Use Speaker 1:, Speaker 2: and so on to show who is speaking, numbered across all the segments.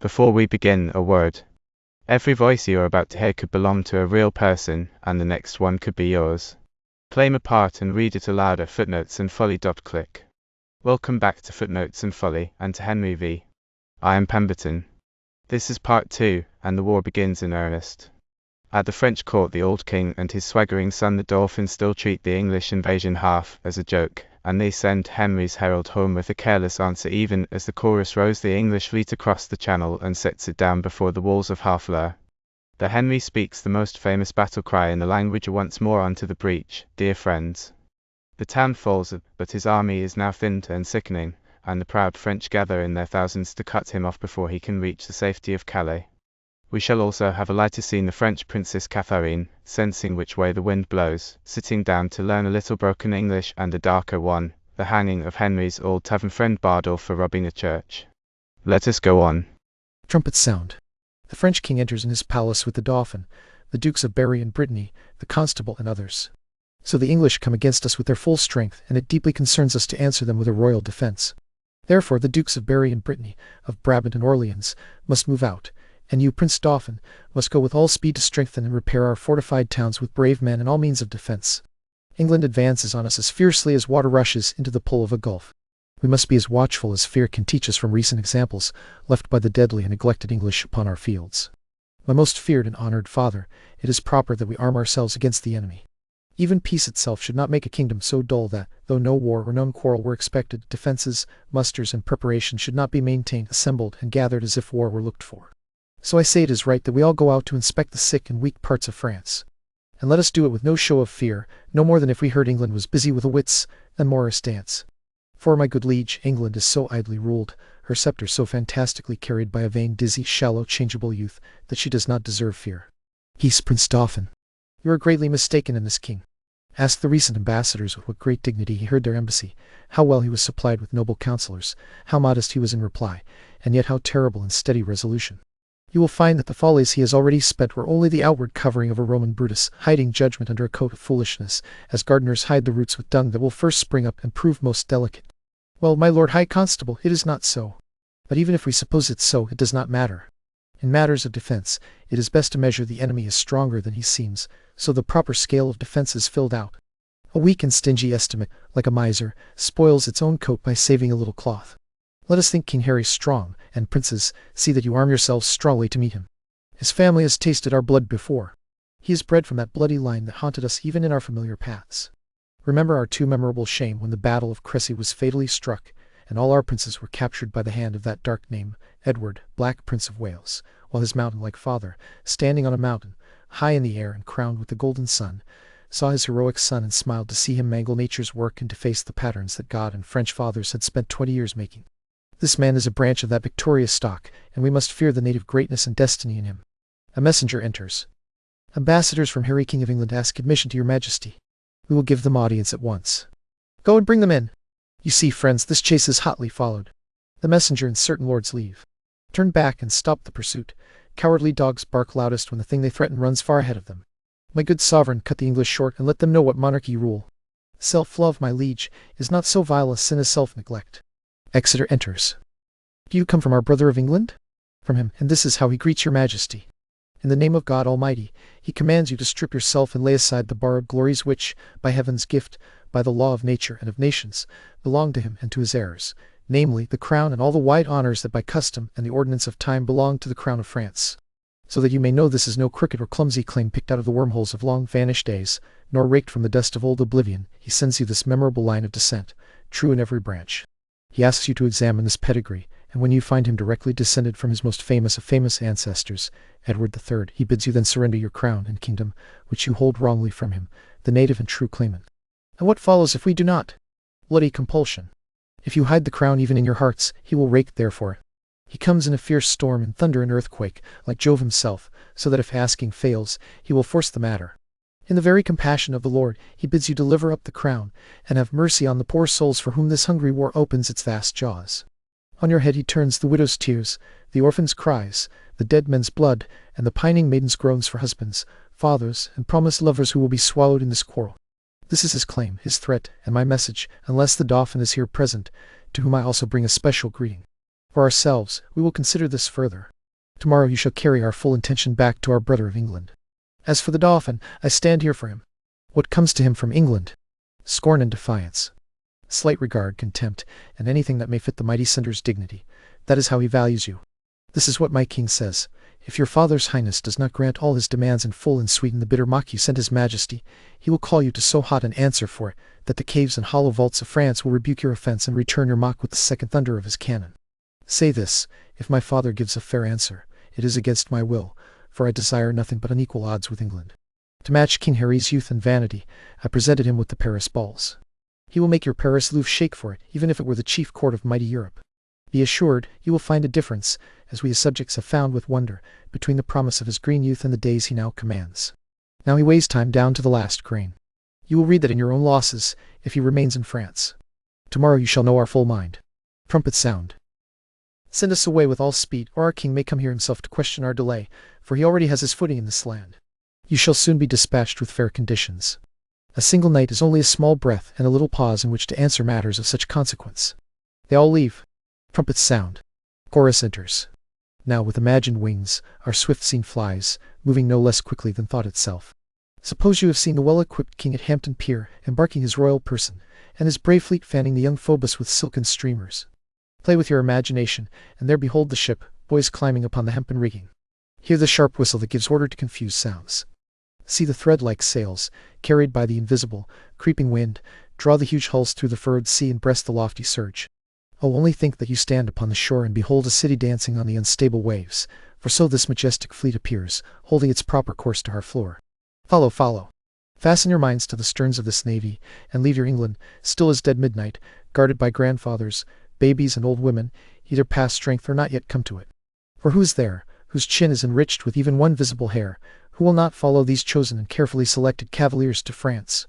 Speaker 1: Before we begin, a word. Every voice you are about to hear could belong to a real person, and the next one could be yours. Claim a part and read it aloud at footnotes and folly.click. Welcome back to Footnotes and Folly, and to Henry V. I am Pemberton. This is part 2, and the war begins in earnest. At the French court, the old king and his swaggering son the Dauphin still treat the English invasion half as a joke, and they send Henry's herald home with a careless answer. Even as the chorus rows the English fleet across the channel and sets it down before the walls of Harfleur. The Henry speaks the most famous battle cry in the language once more onto the breach, "Dear friends." The town falls, but his army is now thinned and sickening, and the proud French gather in their thousands to cut him off before he can reach the safety of Calais. We shall also have a lighter scene: the French princess Katharine, sensing which way the wind blows, sitting down to learn a little broken English, and a darker one, the hanging of Henry's old tavern friend Bardolph for robbing a church. Let us go on.
Speaker 2: Trumpets sound. The French king enters in his palace with the Dauphin, the Dukes of Berry and Brittany, the Constable, and others. So the English come against us with their full strength, and it deeply concerns us to answer them with a royal defence. Therefore the Dukes of Berry and Brittany, of Brabant and Orleans, must move out, and you, Prince Dauphin, must go with all speed to strengthen and repair our fortified towns with brave men and all means of defence. England advances on us as fiercely as water rushes into the pool of a gulf. We must be as watchful as fear can teach us from recent examples left by the deadly and neglected English upon our fields. My most feared and honoured father, it is proper that we arm ourselves against the enemy. Even peace itself should not make a kingdom so dull that, though no war or no quarrel were expected, defences, musters, and preparation should not be maintained, assembled, and gathered as if war were looked for. So I say it is right that we all go out to inspect the sick and weak parts of France. And let us do it with no show of fear, no more than if we heard England was busy with a wits and morris dance. For, my good liege, England is so idly ruled, her sceptre so fantastically carried by a vain, dizzy, shallow, changeable youth, that she does not deserve fear. Peace, Prince Dauphin. You are greatly mistaken in this king. Ask the recent ambassadors with what great dignity he heard their embassy, how well he was supplied with noble counsellors, how modest he was in reply, and yet how terrible in steady resolution. You will find that the follies he has already spent were only the outward covering of a Roman Brutus, hiding judgment under a coat of foolishness, as gardeners hide the roots with dung that will first spring up and prove most delicate. Well, my Lord High Constable, it is not so. But even if we suppose it so, it does not matter. In matters of defence, it is best to measure the enemy as stronger than he seems, so the proper scale of defence is filled out. A weak and stingy estimate, like a miser, spoils its own coat by saving a little cloth. Let us think King Harry strong, and princes, see that you arm yourselves strongly to meet him. His family has tasted our blood before. He is bred from that bloody line that haunted us even in our familiar paths. Remember our too memorable shame when the battle of Crécy was fatally struck, and all our princes were captured by the hand of that dark name, Edward, Black Prince of Wales, while his mountain-like father, standing on a mountain, high in the air and crowned with the golden sun, saw his heroic son and smiled to see him mangle nature's work and deface the patterns that God and French fathers had spent 20 years making. This man is a branch of that victorious stock, and we must fear the native greatness and destiny in him. A messenger enters. Ambassadors from Harry King of England ask admission to your majesty. We will give them audience at once. Go and bring them in. You see, friends, this chase is hotly followed. The messenger and certain lords leave. Turn back and stop the pursuit. Cowardly dogs bark loudest when the thing they threaten runs far ahead of them. My good sovereign, cut the English short and let them know what monarch you rule. Self-love, my liege, is not so vile a sin as self-neglect. Exeter enters. Do you come from our brother of England? From him, and this is how he greets your majesty. In the name of God Almighty, he commands you to strip yourself and lay aside the borrowed glories which, by heaven's gift, by the law of nature and of nations, belong to him and to his heirs, namely, the crown and all the wide honours that by custom and the ordinance of time belong to the crown of France. So that you may know this is no crooked or clumsy claim picked out of the wormholes of long-vanished days, nor raked from the dust of old oblivion, he sends you this memorable line of descent, true in every branch. He asks you to examine this pedigree, and when you find him directly descended from his most famous of famous ancestors, Edward III, he bids you then surrender your crown and kingdom, which you hold wrongly from him, the native and true claimant. And what follows if we do not? Bloody compulsion. If you hide the crown even in your hearts, he will rake therefore. He comes in a fierce storm and thunder and earthquake, like Jove himself, so that if asking fails, he will force the matter. In the very compassion of the Lord, he bids you deliver up the crown, and have mercy on the poor souls for whom this hungry war opens its vast jaws. On your head he turns the widow's tears, the orphan's cries, the dead men's blood, and the pining maiden's groans for husbands, fathers, and promised lovers who will be swallowed in this quarrel. This is his claim, his threat, and my message, unless the Dauphin is here present, to whom I also bring a special greeting. For ourselves, we will consider this further. Tomorrow you shall carry our full intention back to our brother of England. As for the Dauphin, I stand here for him. What comes to him from England? Scorn and defiance. Slight regard, contempt, and anything that may fit the mighty sender's dignity. That is how he values you. This is what my king says. If your father's highness does not grant all his demands in full and sweeten the bitter mock you send his majesty, he will call you to so hot an answer for it, that the caves and hollow vaults of France will rebuke your offence and return your mock with the second thunder of his cannon. Say this, if my father gives a fair answer, it is against my will, for I desire nothing but unequal odds with England. To match King Harry's youth and vanity, I presented him with the Paris balls. He will make your Paris Louvre shake for it, even if it were the chief court of mighty Europe. Be assured, you will find a difference, as we his subjects have found with wonder, between the promise of his green youth and the days he now commands. Now he weighs time down to the last grain. You will read that in your own losses, if he remains in France. Tomorrow you shall know our full mind. Trumpets sound. Send us away with all speed, or our king may come here himself to question our delay, for he already has his footing in this land. You shall soon be dispatched with fair conditions. A single night is only a small breath and a little pause in which to answer matters of such consequence. They all leave. Trumpets sound. Chorus enters. Now with imagined wings, our swift scene flies, moving no less quickly than thought itself. Suppose you have seen the well-equipped king at Hampton Pier, embarking his royal person, and his brave fleet fanning the young Phoebus with silken streamers. Play with your imagination, and there behold the ship, boys climbing upon the hempen rigging. Hear the sharp whistle that gives order to confused sounds. See the thread-like sails, carried by the invisible, creeping wind, draw the huge hulls through the furrowed sea and breast the lofty surge. Oh, only think that you stand upon the shore and behold a city dancing on the unstable waves, for so this majestic fleet appears, holding its proper course to our floor. Follow, follow. Fasten your minds to the sterns of this navy, and leave your England, still as dead midnight, guarded by grandfathers, babies, and old women, either past strength or not yet come to it. For who is there, whose chin is enriched with even one visible hair, who will not follow these chosen and carefully selected cavaliers to France?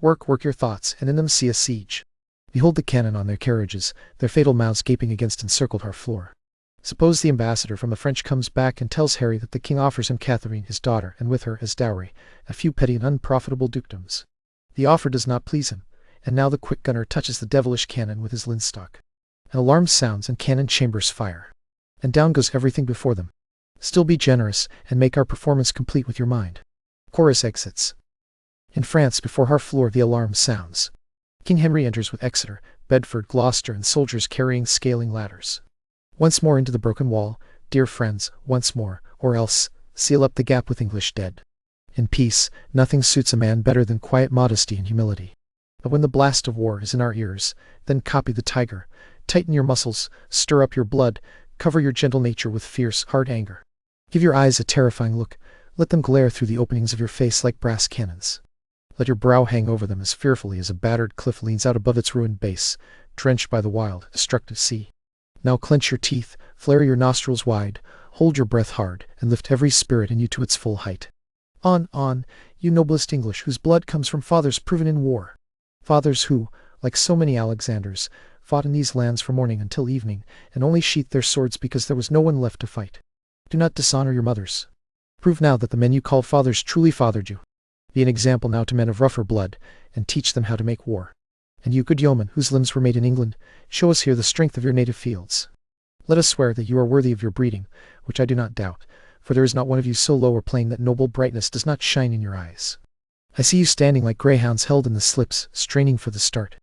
Speaker 2: Work your thoughts, and in them see a siege. Behold the cannon on their carriages, their fatal mouths gaping against encircled our floor. Suppose the ambassador from the French comes back and tells Harry that the king offers him Katharine, his daughter, and with her, as dowry, a few petty and unprofitable dukedoms. The offer does not please him, and now the quick gunner touches the devilish cannon with his linstock. An alarm sounds and cannon chambers fire. And down goes everything before them. Still be generous, and make our performance complete with your mind. Chorus exits. In France, before our floor, the alarm sounds. King Henry enters with Exeter, Bedford, Gloucester, and soldiers carrying scaling ladders. Once more into the broken wall, dear friends, once more, or else, seal up the gap with English dead. In peace, nothing suits a man better than quiet modesty and humility. But when the blast of war is in our ears, then copy the tiger, tighten your muscles, stir up your blood, cover your gentle nature with fierce, hard anger. Give your eyes a terrifying look, let them glare through the openings of your face like brass cannons. Let your brow hang over them as fearfully as a battered cliff leans out above its ruined base, drenched by the wild, destructive sea. Now clench your teeth, flare your nostrils wide, hold your breath hard, and lift every spirit in you to its full height. On, you noblest English, whose blood comes from fathers proven in war. Fathers who, like so many Alexanders, fought in these lands from morning until evening, and only sheathed their swords because there was no one left to fight. Do not dishonor your mothers. Prove now that the men you called fathers truly fathered you. Be an example now to men of rougher blood, and teach them how to make war. And you, good yeomen, whose limbs were made in England, show us here the strength of your native fields. Let us swear that you are worthy of your breeding, which I do not doubt, for there is not one of you so low or plain that noble brightness does not shine in your eyes. I see you standing like greyhounds held in the slips, straining for the start.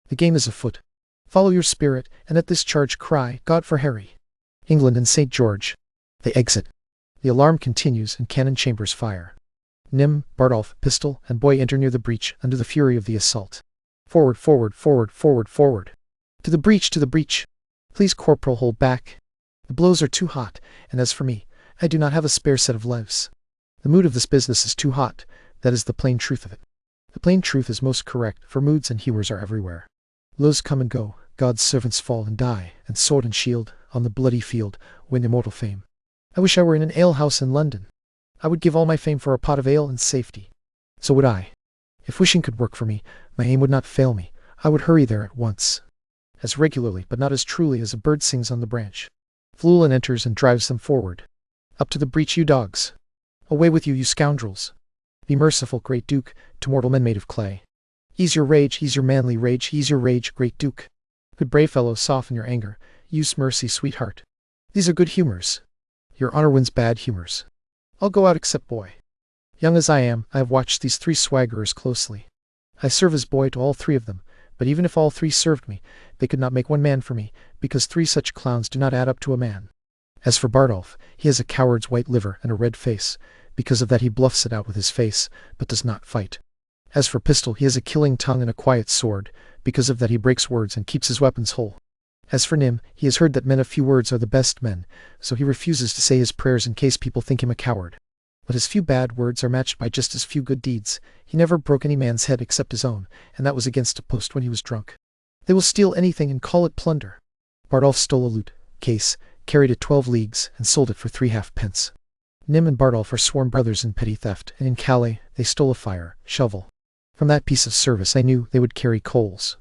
Speaker 2: The game is afoot. Follow your spirit, and at this charge cry, God for Harry. England and St. George. They exit. The alarm continues, and cannon chambers fire. Nym, Bardolph, pistol, and boy enter near the breach, under the fury of the assault. Forward, forward, forward, forward, forward. To the breach, to the breach. Please, corporal, hold back. The blows are too hot, and as for me, I do not have a spare set of lives. The mood of this business is too hot, that is the plain truth of it. The plain truth is most correct, for moods and humors are everywhere. Blows come and go, God's servants fall and die, and sword and shield, on the bloody field, win immortal fame. I wish I were in an alehouse in London. I would give all my fame for a pot of ale and safety. So would I. If wishing could work for me, my aim would not fail me. I would hurry there at once. As regularly, but not as truly, as a bird sings on the branch. Fluellen enters and drives them forward. Up to the breach, you dogs. Away with you, you scoundrels. Be merciful, great Duke, to mortal men made of clay. Ease your rage, ease your manly rage, ease your rage, great Duke. Good brave fellow, soften your anger. Use mercy, sweetheart. These are good humors. Your honor wins bad humors. I'll go out except boy. Young as I am, I have watched these 3 swaggerers closely. I serve as boy to all 3 of them, but even if all 3 served me, they could not make 1 man for me, because 3 such clowns do not add up to a man. As for Bardolph, he has a coward's white liver and a red face. Because of that he bluffs it out with his face, but does not fight. As for Pistol, he has a killing tongue and a quiet sword. Because of that he breaks words and keeps his weapons whole. As for Nim, he has heard that men of few words are the best men, so he refuses to say his prayers in case people think him a coward. But his few bad words are matched by just as few good deeds. He never broke any man's head except his own, and that was against a post when he was drunk. They will steal anything and call it plunder. Bardolph stole a lute case, carried it 12 leagues, and sold it for 3 halfpence. Nim and Bardolph are sworn brothers in petty theft, and in Calais they stole a fire shovel. From that piece of service I knew they would carry coals.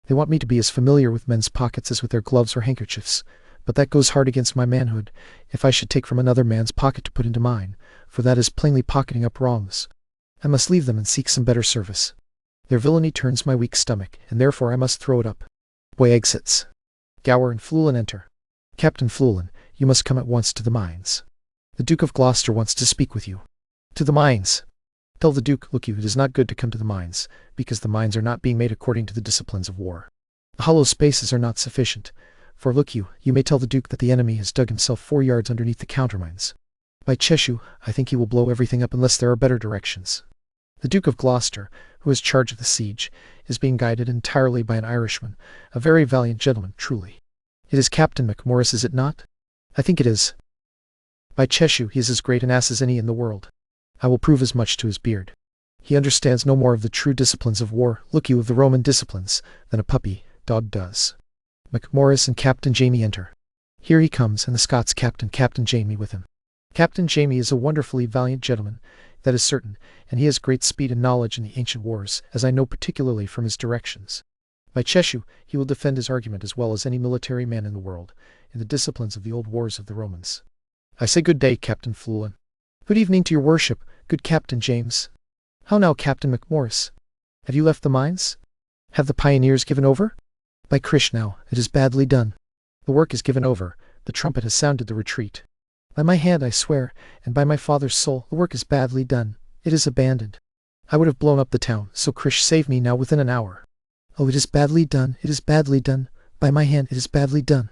Speaker 2: They want me to be as familiar with men's pockets as with their gloves or handkerchiefs, but that goes hard against my manhood, if I should take from another man's pocket to put into mine, for that is plainly pocketing up wrongs. I must leave them and seek some better service. Their villainy turns my weak stomach, and therefore I must throw it up. Boy exits. Gower and Fluellen enter. Captain Fluellen, you must come at once to the mines. The Duke of Gloucester wants to speak with you. To the mines. Tell the Duke, look you, it is not good to come to the mines, because the mines are not being made according to the disciplines of war. The hollow spaces are not sufficient, for look you, you may tell the Duke that the enemy has dug himself 4 yards underneath the countermines. By Cheshire, I think he will blow everything up unless there are better directions. The Duke of Gloucester, who has charge of the siege, is being guided entirely by an Irishman, a very valiant gentleman, truly. It is Captain MacMorris, is it not? I think it is. By Cheshire, he is as great an ass as any in the world. I will prove as much to his beard. He understands no more of the true disciplines of war, look you, of the Roman disciplines, than a puppy dog does. MacMorris and Captain Jamie enter. Here he comes, and the Scots Captain Jamie with him. Captain Jamie is a wonderfully valiant gentleman, that is certain, and he has great speed and knowledge in the ancient wars, as I know particularly from his directions. By Cheshire, he will defend his argument as well as any military man in the world, in the disciplines of the old wars of the Romans. I say good day, Captain Fluellen. Good evening to your worship, good Captain James. How now, Captain MacMorris? Have you left the mines? Have the pioneers given over? By Krish now, it is badly done. The work is given over, the trumpet has sounded the retreat. By my hand I swear, and by my father's soul, the work is badly done. It is abandoned. I would have blown up the town, so Krish save me now within an hour. Oh, it is badly done, it is badly done. By my hand it is badly done.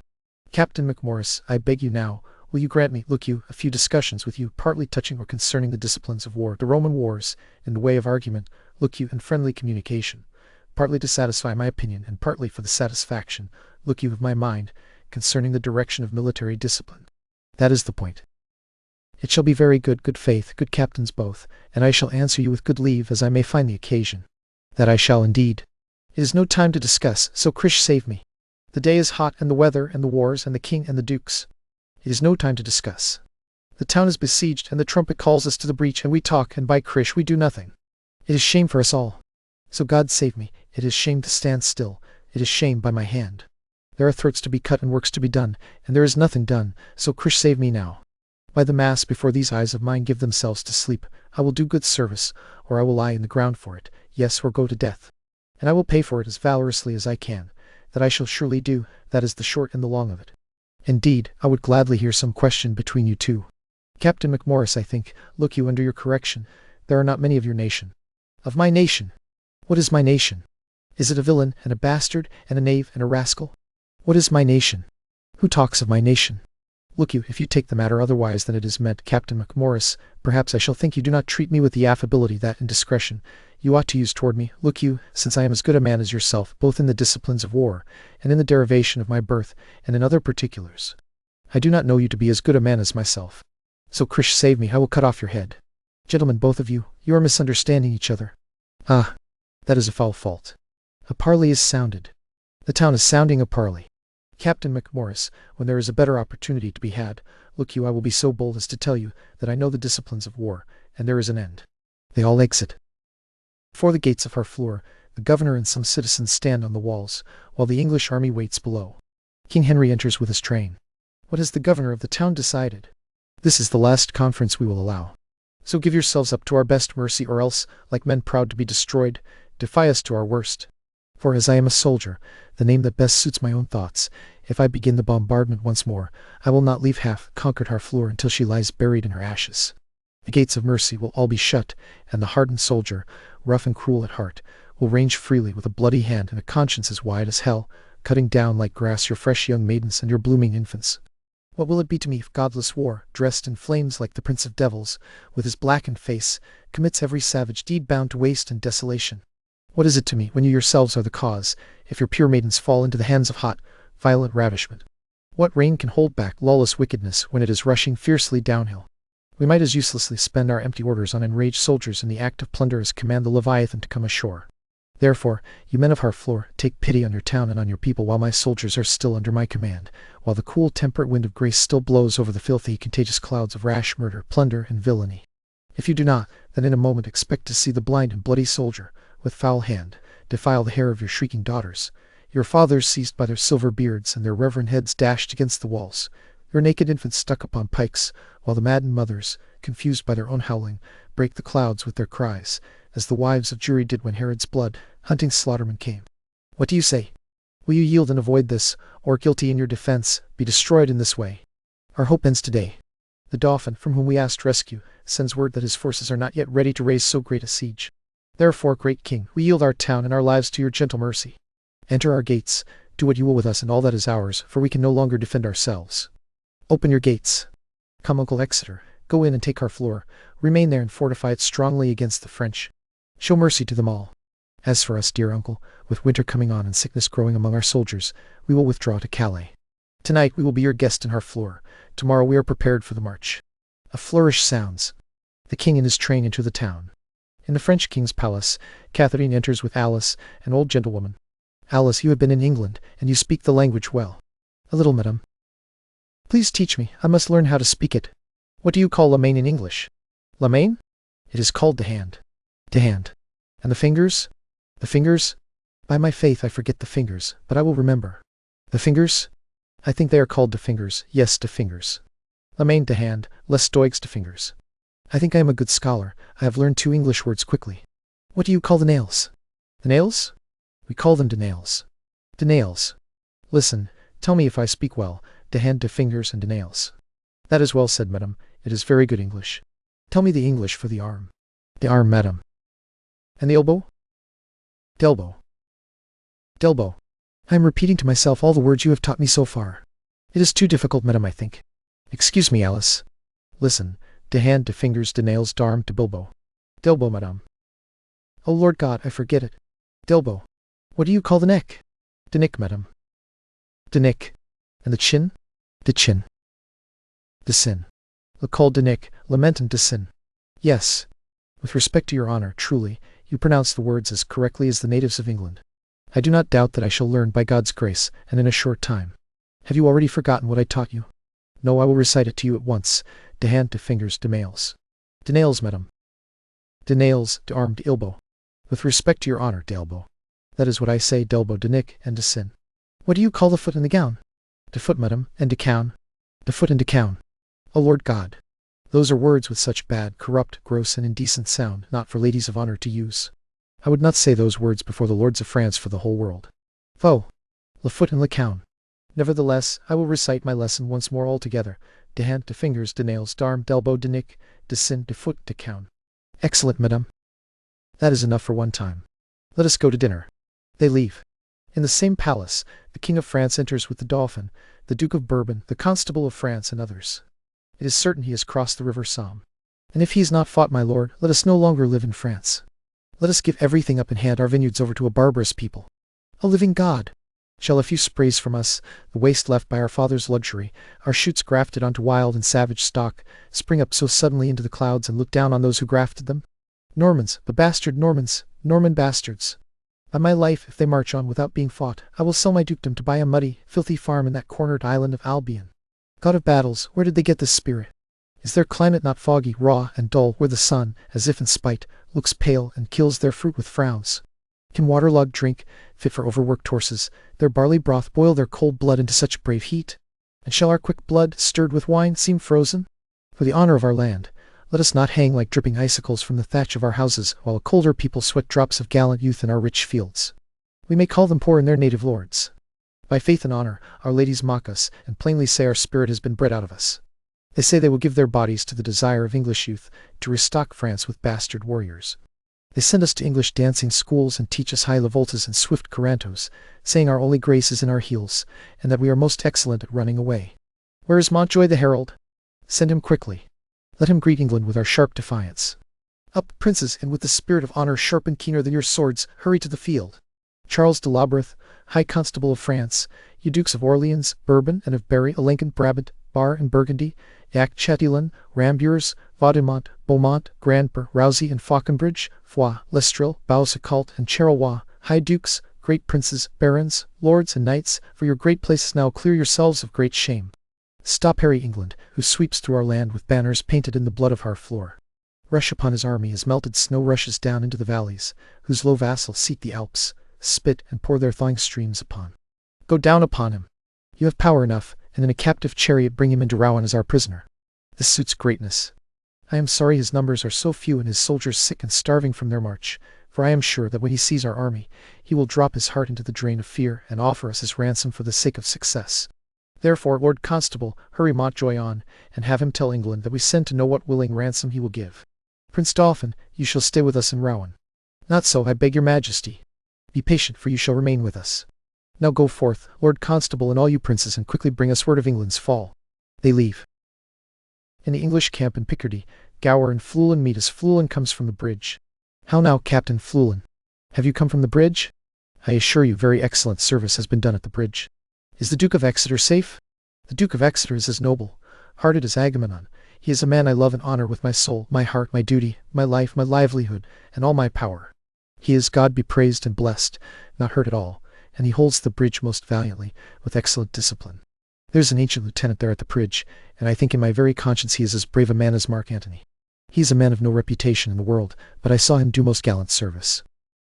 Speaker 2: Captain MacMorris, I beg you now, will you grant me, look you, a few discussions with you, partly touching or concerning the disciplines of war, the Roman wars, in the way of argument, look you, and friendly communication, partly to satisfy my opinion, and partly for the satisfaction, look you, of my mind, concerning the direction of military discipline. That is the point. It shall be very good, good faith, good captains both, and I shall answer you with good leave as I may find the occasion. That I shall indeed. It is no time to discuss, so Krish save me. The day is hot, and the weather, and the wars, and the king, and the dukes. It is no time to discuss. The town is besieged, and the trumpet calls us to the breach, and we talk, and by Krish we do nothing. It is shame for us all. So God save me, it is shame to stand still, it is shame by my hand. There are throats to be cut and works to be done, and there is nothing done, so Krish save me now. By the mass, before these eyes of mine give themselves to sleep, I will do good service, or I will lie in the ground for it, yes, or go to death. And I will pay for it as valorously as I can. That I shall surely do, that is the short and the long of it. Indeed, I would gladly hear some question between you two. Captain MacMorris, I think, look you, under your correction, there are not many of your nation. Of my nation? What is my nation? Is it a villain, and a bastard, and a knave, and a rascal? What is my nation? Who talks of my nation? Look you, if you take the matter otherwise than it is meant, Captain MacMorris, perhaps I shall think you do not treat me with the affability that, in discretion, you ought to use toward me, look you, since I am as good a man as yourself, both in the disciplines of war, and in the derivation of my birth, and in other particulars. I do not know you to be as good a man as myself. So Krish save me, I will cut off your head. Gentlemen, both of you are misunderstanding each other. Ah, that is a foul fault. A parley is sounded. The town is sounding a parley. Captain MacMorris, when there is a better opportunity to be had, look you, I will be so bold as to tell you that I know the disciplines of war, and there is an end. They all exit. Before the gates of Harfleur, the governor and some citizens stand on the walls, while the English army waits below. King Henry enters with his train. What has the governor of the town decided? This is the last conference we will allow. So give yourselves up to our best mercy, or else, like men proud to be destroyed, defy us to our worst. For as I am a soldier, the name that best suits my own thoughts, if I begin the bombardment once more, I will not leave half-conquered Harfleur until she lies buried in her ashes. The gates of mercy will all be shut, and the hardened soldier, rough and cruel at heart, will range freely with a bloody hand and a conscience as wide as hell, cutting down like grass your fresh young maidens and your blooming infants. What will it be to me if godless war, dressed in flames like the prince of devils, with his blackened face, commits every savage deed bound to waste and desolation? What is it to me when you yourselves are the cause, if your pure maidens fall into the hands of hot, violent ravishment? What rein can hold back lawless wickedness when it is rushing fiercely downhill? We might as uselessly spend our empty orders on enraged soldiers in the act of plunder as command the Leviathan to come ashore. Therefore, you men of Harfleur, take pity on your town and on your people while my soldiers are still under my command, while the cool temperate wind of grace still blows over the filthy, contagious clouds of rash murder, plunder, and villainy. If you do not, then in a moment expect to see the blind and bloody soldier, with foul hand, defile the hair of your shrieking daughters, your fathers seized by their silver beards and their reverend heads dashed against the walls, your naked infants stuck upon pikes, while the maddened mothers, confused by their own howling, break the clouds with their cries, as the wives of Jury did when Herod's blood-hunting slaughterman came. What do you say? Will you yield and avoid this, or, guilty in your defense, be destroyed in this way? Our hope ends today. The Dauphin, from whom we asked rescue, sends word that his forces are not yet ready to raise so great a siege. Therefore, great king, we yield our town and our lives to your gentle mercy. Enter our gates, do what you will with us and all that is ours, for we can no longer defend ourselves. Open your gates. Come, Uncle Exeter, go in and take Harfleur, remain there and fortify it strongly against the French. Show mercy to them all. As for us, dear uncle, with winter coming on and sickness growing among our soldiers, we will withdraw to Calais. Tonight we will be your guest in Harfleur. Tomorrow we are prepared for the march. A flourish sounds. The king and his train enter the town. In the French king's palace, Katharine enters with Alice, an old gentlewoman. Alice, you have been in England, and you speak the language well. A little, madame. Please teach me. I must learn how to speak it. What do you call la main in English? La main? It is called the hand. The hand. And the fingers? The fingers? By my faith I forget the fingers, but I will remember. The fingers? I think they are called de fingers. Yes, de fingers. La main de hand, les doigts de fingers. I think I am a good scholar. I have learned 2 English words quickly. What do you call the nails? The nails? We call them de nails. De nails. Listen, tell me if I speak well. De hand, de fingers, and de nails. That is well said, madame. It is very good English. Tell me the English for the arm. The arm, madame. And the elbow? Delbow. Delbow. I am repeating to myself all the words you have taught me so far. It is too difficult, madame, I think. Excuse me, Alice. Listen. De hand, de fingers, de nails, d'arm, de bilbo. Delbow, madame. Oh, Lord God, I forget it. Delbow. What do you call the neck? De nick, madame. De nick. And the chin? De chin. De sin. Le col de nick, lament and de sin. Yes. With respect to your honor, truly, you pronounce the words as correctly as the natives of England. I do not doubt that I shall learn by God's grace, and in a short time. Have you already forgotten what I taught you? No, I will recite it to you at once. De hand, de fingers, de nails. De nails, madame. De nails, de arm, de elbow. With respect to your honor, de elbow. That is what I say, d'elbow, de nick, and de sin. What do you call the foot and the gown? De foot, madame, and de cown. De foot and de cown. O Lord God! Those are words with such bad, corrupt, gross, and indecent sound, not for ladies of honor to use. I would not say those words before the lords of France for the whole world. Foh! Le foot and le cown. Nevertheless, I will recite my lesson once more altogether. De hand, de fingers, de nails, d'arm, d'elbow, de nick, de sin, de foot, de cown. Excellent, madame. That is enough for one time. Let us go to dinner. They leave. In the same palace, the King of France enters with the Dauphin, the Duke of Bourbon, the Constable of France, and others. It is certain he has crossed the river Somme. And if he has not fought, my lord, let us no longer live in France. Let us give everything up and hand our vineyards over to a barbarous people. A living God! Shall a few sprays from us, the waste left by our father's luxury, our shoots grafted onto wild and savage stock, spring up so suddenly into the clouds and look down on those who grafted them? Normans, the bastard Normans, Norman bastards! By my life, if they march on without being fought, I will sell my dukedom to buy a muddy, filthy farm in that cornered island of Albion. God of battles, where did they get this spirit? Is their climate not foggy, raw, and dull, where the sun, as if in spite, looks pale and kills their fruit with frowns? Can waterlogged drink, fit for overworked horses, their barley broth boil their cold blood into such brave heat? And shall our quick blood, stirred with wine, seem frozen? For the honor of our land, let us not hang like dripping icicles from the thatch of our houses, while a colder people sweat drops of gallant youth in our rich fields. We may call them poor in their native lords. By faith and honor, our ladies mock us, and plainly say our spirit has been bred out of us. They say they will give their bodies to the desire of English youth, to restock France with bastard warriors. They send us to English dancing schools and teach us high lavoltas and swift corantos, saying our only grace is in our heels, and that we are most excellent at running away. Where is Montjoy the herald? Send him quickly. Let him greet England with our sharp defiance. Up, princes, and with the spirit of honor sharp and keener than your swords, hurry to the field. Charles de Labreth, High Constable of France, you Dukes of Orleans, Bourbon, and of Berry, Alençon, Brabant, Bar, and Burgundy, Yac Chatillon, Rambures, Vaudemont, Beaumont, Grandper, Rousey, and Fauconbridge, Foix, Lestril, Boucicault, and Charleroi, High Dukes, great princes, barons, lords, and knights, for your great places now clear yourselves of great shame. Stop Harry England, who sweeps through our land with banners painted in the blood of Harfleur. Rush upon his army as melted snow rushes down into the valleys, whose low vassals seek the Alps, spit and pour their thawing streams upon. Go down upon him. You have power enough, and in a captive chariot bring him into Rouen as our prisoner. This suits greatness. I am sorry his numbers are so few and his soldiers sick and starving from their march, for I am sure that when he sees our army, he will drop his heart into the drain of fear and offer us his ransom for the sake of success. Therefore, Lord Constable, hurry Montjoy on, and have him tell England that we send to know what willing ransom he will give. Prince Dauphin, you shall stay with us in Rouen. Not so, I beg your majesty. Be patient, for you shall remain with us. Now go forth, Lord Constable and all you princes, and quickly bring us word of England's fall. They leave. In the English camp in Picardy, Gower and Fluellen meet as Fluellen comes from the bridge. How now, Captain Fluellen? Have you come from the bridge? I assure you very excellent service has been done at the bridge. Is the Duke of Exeter safe? The Duke of Exeter is as noble-hearted as Agamemnon. He is a man I love and honor with my soul, my heart, my duty, my life, my livelihood, and all my power. He is, God be praised and blessed, not hurt at all, and he holds the bridge most valiantly, with excellent discipline. There's an ancient lieutenant there at the bridge, and I think in my very conscience he is as brave a man as Mark Antony. He is a man of no reputation in the world, but I saw him do most gallant service.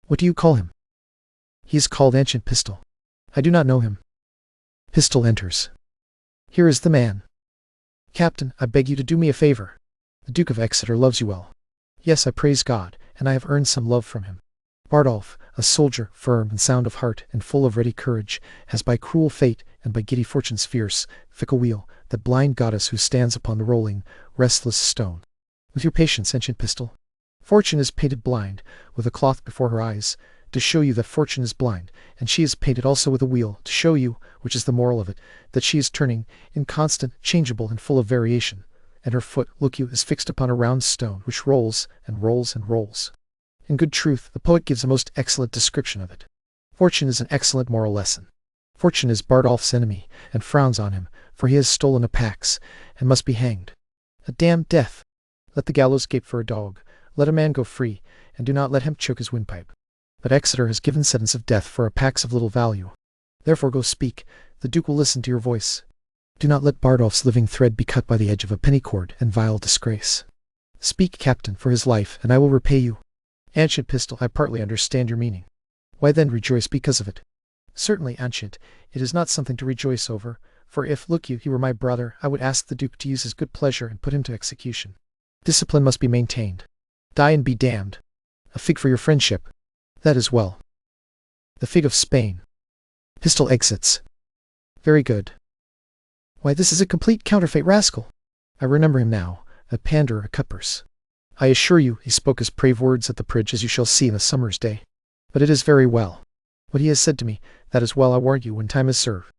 Speaker 2: What do you call him? He is called Ancient Pistol. I do not know him. Pistol enters. Here is the man. Captain, I beg you to do me a favor. The Duke of Exeter loves you well. Yes, I praise God, and I have earned some love from him. Bardolph, a soldier, firm and sound of heart, and full of ready courage, has by cruel fate, and by giddy fortune's fierce, fickle wheel, that blind goddess who stands upon the rolling, restless stone. With your patience, Ancient Pistol. Fortune is painted blind, with a cloth before her eyes, to show you that Fortune is blind, and she is painted also with a wheel, to show you, which is the moral of it, that she is turning, inconstant, changeable, and full of variation, and her foot, look you, is fixed upon a round stone, which rolls, and rolls, and rolls. In good truth, the poet gives a most excellent description of it. Fortune is an excellent moral lesson. Fortune is Bardolph's enemy, and frowns on him, for he has stolen a pax, and must be hanged. A damned death! Let the gallows gape for a dog, let a man go free, and do not let him choke his windpipe. But Exeter has given sentence of death for a pax of little value. Therefore go speak, the Duke will listen to your voice. Do not let Bardolph's living thread be cut by the edge of a penny cord and vile disgrace. Speak, Captain, for his life, and I will repay you. Ancient Pistol, I partly understand your meaning. Why then rejoice because of it? Certainly, Ancient, it is not something to rejoice over, for if, look you, he were my brother, I would ask the Duke to use his good pleasure and put him to execution. Discipline must be maintained. Die and be damned. A fig for your friendship. That is well. The fig of Spain. Pistol exits. Very good. Why, this is a complete counterfeit rascal. I remember him now, a panderer, a cutpurse. I assure you, he spoke his brave words at the bridge, as you shall see in a summer's day. But it is very well. What he has said to me, that is well, I warrant you, when time is served.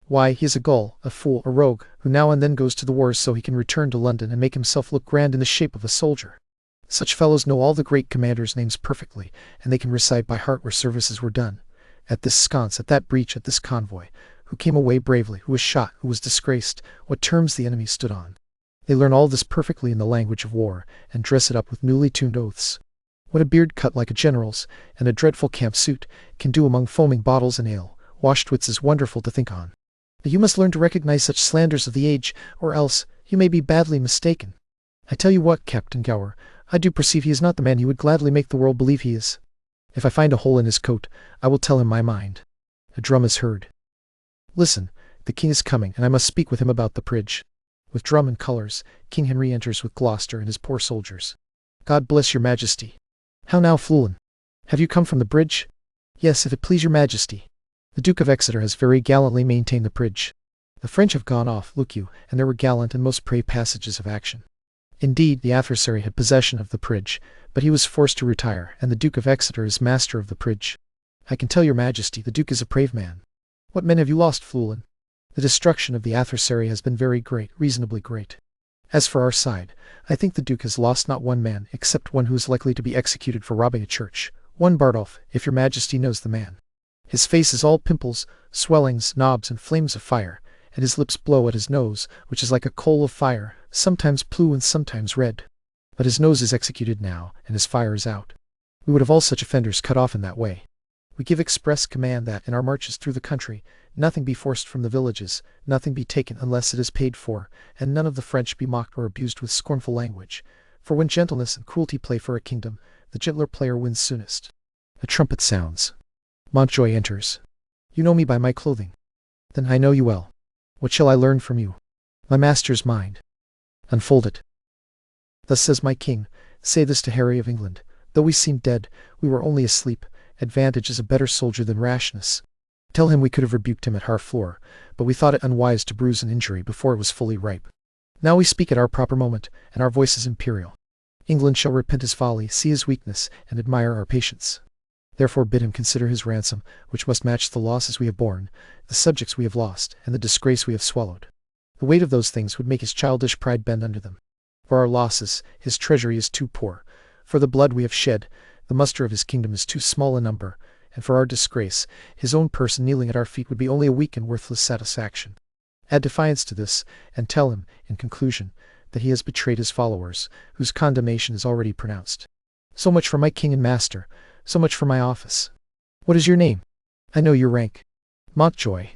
Speaker 2: Why, he is a gull, a fool, a rogue, who now and then goes to the wars so he can return to London and make himself look grand in the shape of a soldier. Such fellows know all the great commanders' names perfectly, and they can recite by heart where services were done. At this sconce, at that breach, at this convoy, who came away bravely, who was shot, who was disgraced, what terms the enemy stood on. They learn all this perfectly in the language of war, and dress it up with newly tuned oaths. What a beard cut like a general's, and a dreadful camp suit, can do among foaming bottles and ale, washed wits is wonderful to think on. But you must learn to recognize such slanders of the age, or else you may be badly mistaken. I tell you what, Captain Gower, I do perceive he is not the man you would gladly make the world believe he is. If I find a hole in his coat, I will tell him my mind. A drum is heard. Listen, the king is coming, and I must speak with him about the bridge. With drum and colours, King Henry enters with Gloucester and his poor soldiers. God bless your majesty. How now, Fluellen? Have you come from the bridge? Yes, if it please your majesty. The Duke of Exeter has very gallantly maintained the bridge. The French have gone off, look you, and there were gallant and most brave passages of action. Indeed, the adversary had possession of the bridge, but he was forced to retire, and the Duke of Exeter is master of the bridge. I can tell your majesty the Duke is a brave man. What men have you lost, Fluellen? The destruction of the adversary has been very great, reasonably great. As for our side, I think the Duke has lost not one man, except one who is likely to be executed for robbing a church, one Bardolph, if your majesty knows the man. His face is all pimples, swellings, knobs, and flames of fire, and his lips blow at his nose, which is like a coal of fire, sometimes blue and sometimes red. But his nose is executed now, and his fire is out. We would have all such offenders cut off in that way. We give express command that, in our marches through the country, nothing be forced from the villages, nothing be taken unless it is paid for, and none of the French be mocked or abused with scornful language. For when gentleness and cruelty play for a kingdom, the gentler player wins soonest. A trumpet sounds. Montjoy enters. You know me by my clothing. Then I know you well. What shall I learn from you? My master's mind. Unfold it. Thus says my king, say this to Harry of England. Though we seemed dead, we were only asleep. Advantage is a better soldier than rashness. Tell him we could have rebuked him at Harfleur, but we thought it unwise to bruise an injury before it was fully ripe. Now we speak at our proper moment, and our voice is imperial. England shall repent his folly, see his weakness, and admire our patience. Therefore bid him consider his ransom, which must match the losses we have borne, the subjects we have lost, and the disgrace we have swallowed. The weight of those things would make his childish pride bend under them. For our losses, his treasury is too poor. For the blood we have shed, the muster of his kingdom is too small a number, and for our disgrace, his own person kneeling at our feet would be only a weak and worthless satisfaction. Add defiance to this, and tell him, in conclusion, that he has betrayed his followers, whose condemnation is already pronounced. So much for my king and master, so much for my office. What is your name? I know your rank. Montjoy.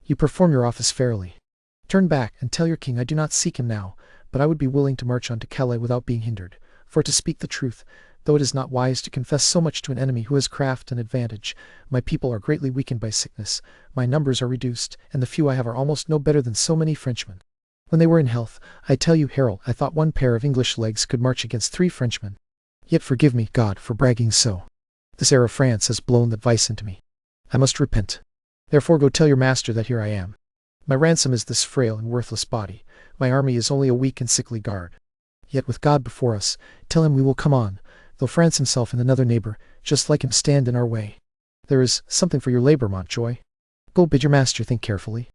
Speaker 2: You perform your office fairly. Turn back, and tell your king I do not seek him now, but I would be willing to march on to Calais without being hindered, for to speak the truth, though it is not wise to confess so much to an enemy who has craft and advantage, my people are greatly weakened by sickness, my numbers are reduced, and the few I have are almost no better than so many Frenchmen. When they were in health, I tell you, Herald, I thought one pair of English legs could march against 3 Frenchmen. Yet forgive me, God, for bragging so. This air of France has blown that vice into me. I must repent. Therefore go tell your master that here I am. My ransom is this frail and worthless body. My army is only a weak and sickly guard. Yet with God before us, tell him we will come on, though France himself and another neighbor, just like him, stand in our way. There is something for your labor, Montjoy. Go bid your master think carefully.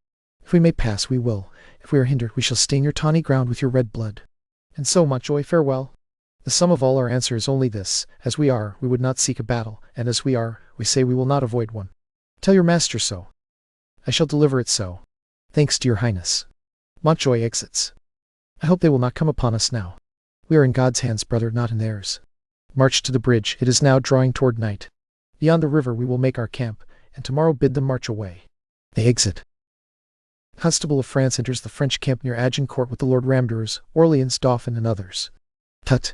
Speaker 2: If we may pass, we will. If we are hindered, we shall stain your tawny ground with your red blood. And so, Montjoy, farewell. The sum of all our answer is only this: as we are, we would not seek a battle, and as we are, we say we will not avoid one. Tell your master so. I shall deliver it so. Thanks to your highness. Montjoy exits. I hope they will not come upon us now. We are in God's hands, brother, not in theirs. March to the bridge, it is now drawing toward night. Beyond the river we will make our camp, and tomorrow bid them march away. They exit. Constable of France enters the French camp near Agincourt with the Lord Ramdeurs, Orleans, Dauphin, and others. Tut!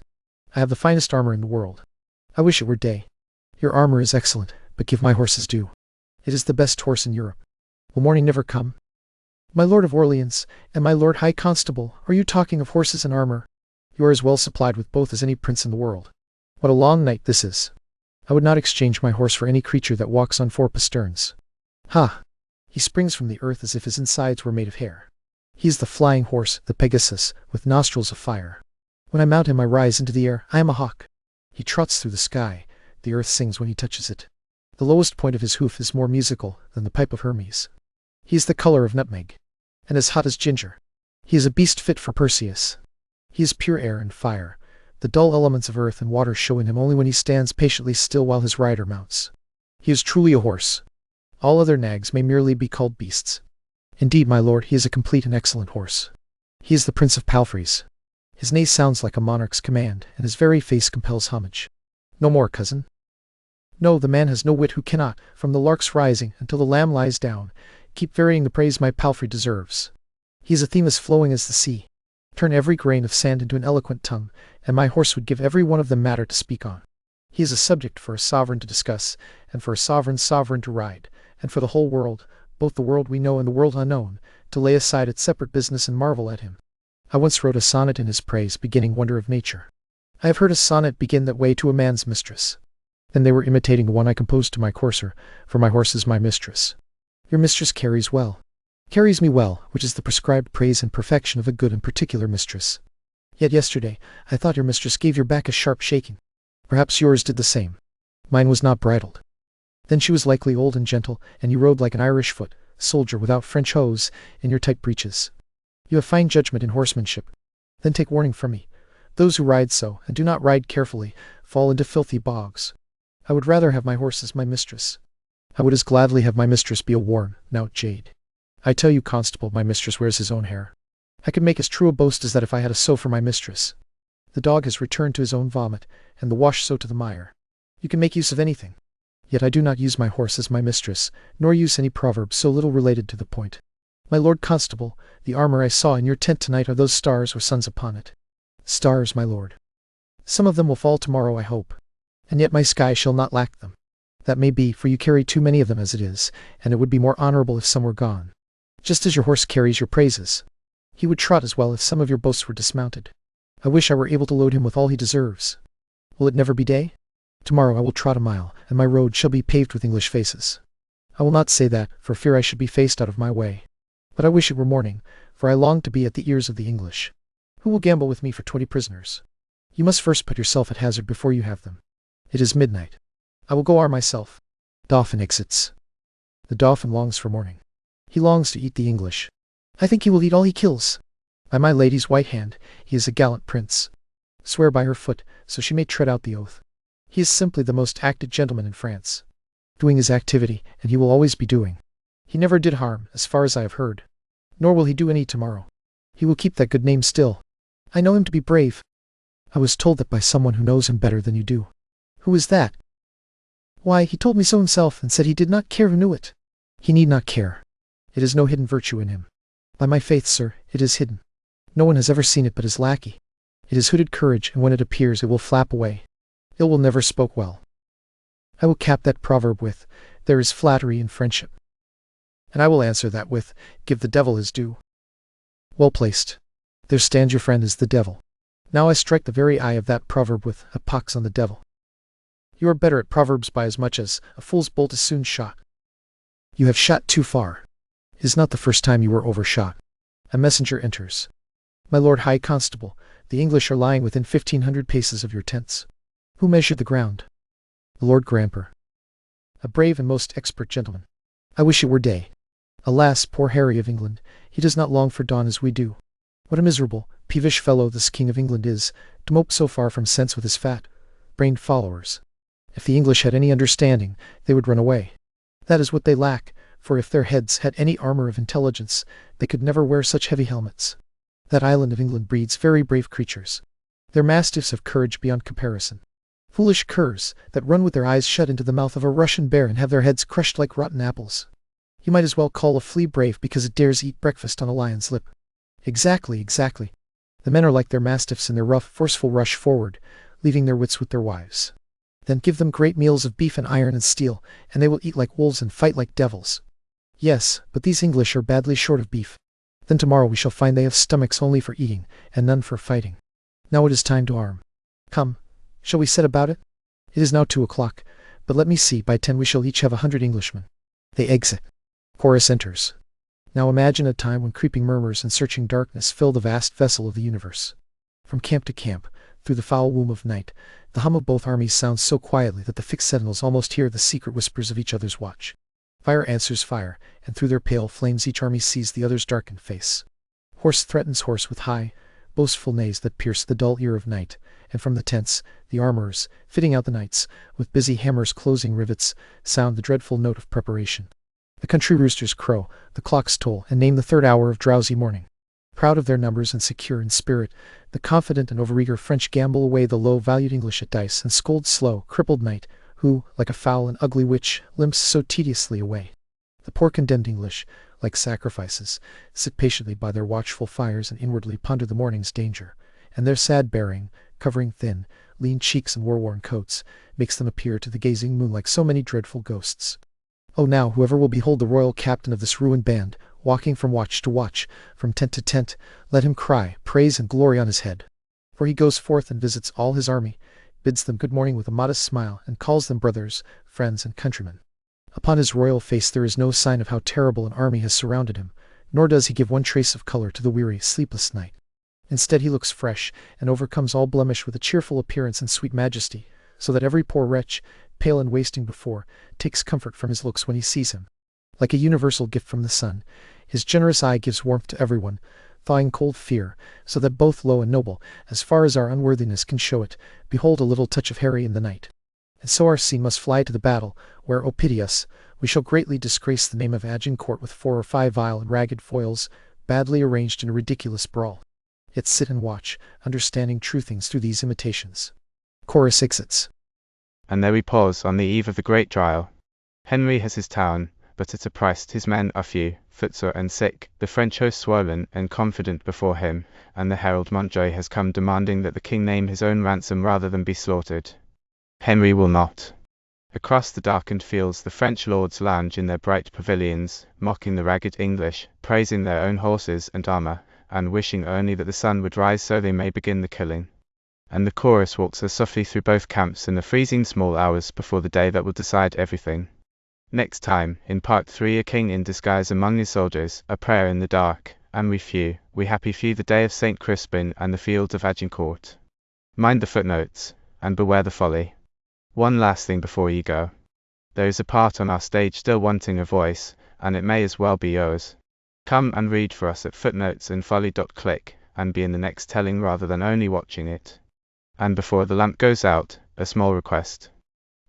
Speaker 2: I have the finest armor in the world. I wish it were day. Your armor is excellent, but give my horses due. It is the best horse in Europe. Will morning never come? My Lord of Orleans, and my Lord High Constable, are you talking of horses and armor? You are as well supplied with both as any prince in the world. What a long night this is! I would not exchange my horse for any creature that walks on 4 pasterns. Ha! He springs from the earth as if his insides were made of hair. He is the flying horse, the Pegasus, with nostrils of fire. When I mount him I rise into the air, I am a hawk. He trots through the sky, the earth sings when he touches it. The lowest point of his hoof is more musical than the pipe of Hermes. He is the color of nutmeg, and as hot as ginger. He is a beast fit for Perseus. He is pure air and fire. The dull elements of earth and water show in him only when he stands patiently still while his rider mounts. He is truly a horse. All other nags may merely be called beasts. Indeed, my lord, he is a complete and excellent horse. He is the prince of palfreys. His neigh sounds like a monarch's command, and his very face compels homage. No more, cousin. No, the man has no wit who cannot, from the lark's rising until the lamb lies down, keep varying the praise my palfrey deserves. He is a theme as flowing as the sea. Turn every grain of sand into an eloquent tongue, and my horse would give every one of them matter to speak on. He is a subject for a sovereign to discuss, and for a sovereign to ride, and for the whole world, both the world we know and the world unknown, to lay aside its separate business and marvel at him. I once wrote a sonnet in his praise, beginning Wonder of Nature. I have heard a sonnet begin that way to a man's mistress. And they were imitating the one I composed to my courser, for my horse is my mistress. Your mistress carries well. Carries me well, which is the prescribed praise and perfection of a good and particular mistress. Yet yesterday, I thought your mistress gave your back a sharp shaking. Perhaps yours did the same. Mine was not bridled. Then she was likely old and gentle, and you rode like an Irish foot, soldier without French hose, in your tight breeches. You have fine judgment in horsemanship. Then take warning from me. Those who ride so, and do not ride carefully, fall into filthy bogs. I would rather have my horse as my mistress. I would as gladly have my mistress be a worn-out jade. I tell you, constable, my mistress wears his own hair. I could make as true a boast as that if I had a sow for my mistress. The dog has returned to his own vomit, and the wash sow to the mire. You can make use of anything. Yet I do not use my horse as my mistress, nor use any proverb so little related to the point. My lord constable, the armor I saw in your tent tonight are those stars or suns upon it. Stars, my lord. Some of them will fall tomorrow, I hope. And yet my sky shall not lack them. That may be, for you carry too many of them as it is, and it would be more honorable if some were gone. Just as your horse carries your praises. He would trot as well if some of your boasts were dismounted. I wish I were able to load him with all he deserves. Will it never be day? Tomorrow I will trot a mile, and my road shall be paved with English faces. I will not say that, for fear I should be faced out of my way. But I wish it were morning, for I long to be at the ears of the English. Who will gamble with me for 20 prisoners? You must first put yourself at hazard before you have them. It is midnight. I will go arm myself. Dauphin exits. The Dauphin longs for morning. He longs to eat the English. I think he will eat all he kills. By my lady's white hand, he is a gallant prince. Swear by her foot, so she may tread out the oath. He is simply the most active gentleman in France. Doing his activity, and he will always be doing. He never did harm, as far as I have heard. Nor will he do any tomorrow. He will keep that good name still. I know him to be brave. I was told that by someone who knows him better than you do. Who is that? Why, he told me so himself, and said he did not care who knew it. He need not care. It is no hidden virtue in him. By my faith, sir, it is hidden. No one has ever seen it but his lackey. It is hooded courage, and when it appears it will flap away. Ill will never spoke well. I will cap that proverb with, there is flattery in friendship. And I will answer that with, give the devil his due. Well placed. There stands your friend as the devil. Now I strike the very eye of that proverb with, a pox on the devil. You are better at proverbs by as much as, a fool's bolt is soon shot. You have shot too far. It is not the first time you were overshot. A messenger enters. My lord high constable, the English are lying within 1,500 paces of your tents. Who measured the ground? The Lord Gramper. A brave and most expert gentleman. I wish it were day. Alas, poor Harry of England, he does not long for dawn as we do. What a miserable, peevish fellow this King of England is, to mope so far from sense with his fat-brained followers. If the English had any understanding, they would run away. That is what they lack, for if their heads had any armor of intelligence, they could never wear such heavy helmets. That island of England breeds very brave creatures. Their mastiffs have courage beyond comparison. Foolish curs, that run with their eyes shut into the mouth of a Russian bear and have their heads crushed like rotten apples. You might as well call a flea brave because it dares eat breakfast on a lion's lip. Exactly, exactly. The men are like their mastiffs in their rough, forceful rush forward, leaving their wits with their wives. Then give them great meals of beef and iron and steel, and they will eat like wolves and fight like devils. Yes, but these English are badly short of beef. Then tomorrow we shall find they have stomachs only for eating, and none for fighting. Now it is time to arm. Come, shall we set about it? It is now 2 o'clock, but let me see, by 10 we shall each have 100 Englishmen. They exit. Chorus enters. Now imagine a time when creeping murmurs and searching darkness fill the vast vessel of the universe. From camp to camp, through the foul womb of night, the hum of both armies sounds so quietly that the fixed sentinels almost hear the secret whispers of each other's watch. Fire answers fire, and through their pale flames each army sees the other's darkened face. Horse threatens horse with high, boastful neighs that pierce the dull ear of night, and from the tents, the armorers, fitting out the knights, with busy hammers closing rivets, sound the dreadful note of preparation. The country roosters crow, the clocks toll, and name the 3rd hour of drowsy morning. Proud of their numbers and secure in spirit, the confident and overeager French gamble away the low-valued English at dice and scold slow, crippled knight, who, like a foul and ugly witch, limps so tediously away. The poor condemned English, like sacrifices, sit patiently by their watchful fires and inwardly ponder the morning's danger, and their sad bearing, covering thin, lean cheeks and war-worn coats, makes them appear to the gazing moon like so many dreadful ghosts. Oh, now, whoever will behold the royal captain of this ruined band, walking from watch to watch, from tent to tent, let him cry, praise and glory on his head. For he goes forth and visits all his army, bids them good morning with a modest smile, and calls them brothers, friends, and countrymen. Upon his royal face there is no sign of how terrible an army has surrounded him, nor does he give one trace of color to the weary, sleepless night. Instead he looks fresh, and overcomes all blemish with a cheerful appearance and sweet majesty, so that every poor wretch, pale and wasting before, takes comfort from his looks when he sees him. Like a universal gift from the sun, his generous eye gives warmth to everyone, thawing cold fear, so that both low and noble, as far as our unworthiness can show it, behold a little touch of Harry in the night. And so our scene must fly to the battle, where, O pity us, we shall greatly disgrace the name of Agincourt with 4 or 5 vile and ragged foils, badly arranged in a ridiculous brawl. Yet sit and watch, understanding true things through these imitations. Chorus exits.
Speaker 1: And there we pause on the eve of the great trial. Henry has his town, but at a price. His men are few, footsore and sick, the French host swollen and confident before him, and the herald Montjoy has come demanding that the king name his own ransom rather than be slaughtered. Henry will not. Across the darkened fields the French lords lounge in their bright pavilions, mocking the ragged English, praising their own horses and armor, and wishing only that the sun would rise so they may begin the killing. And the chorus walks softly through both camps in the freezing small hours before the day that will decide everything. Next time, in part 3, a king in disguise among his soldiers, a prayer in the dark, and we happy few, the day of St. Crispin and the fields of Agincourt. Mind the footnotes, and beware the folly. One last thing before you go. There is a part on our stage still wanting a voice, and it may as well be yours. Come and read for us at footnotes and folio.click, and be in the next telling rather than only watching it. And before the lamp goes out, a small request.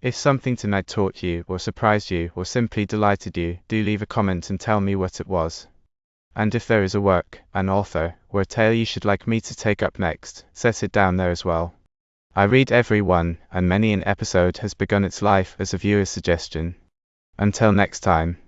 Speaker 1: If something tonight taught you, or surprised you, or simply delighted you, do leave a comment and tell me what it was. And if there is a work, an author, or a tale you should like me to take up next, set it down there as well. I read every one, and many an episode has begun its life as a viewer's suggestion. Until next time.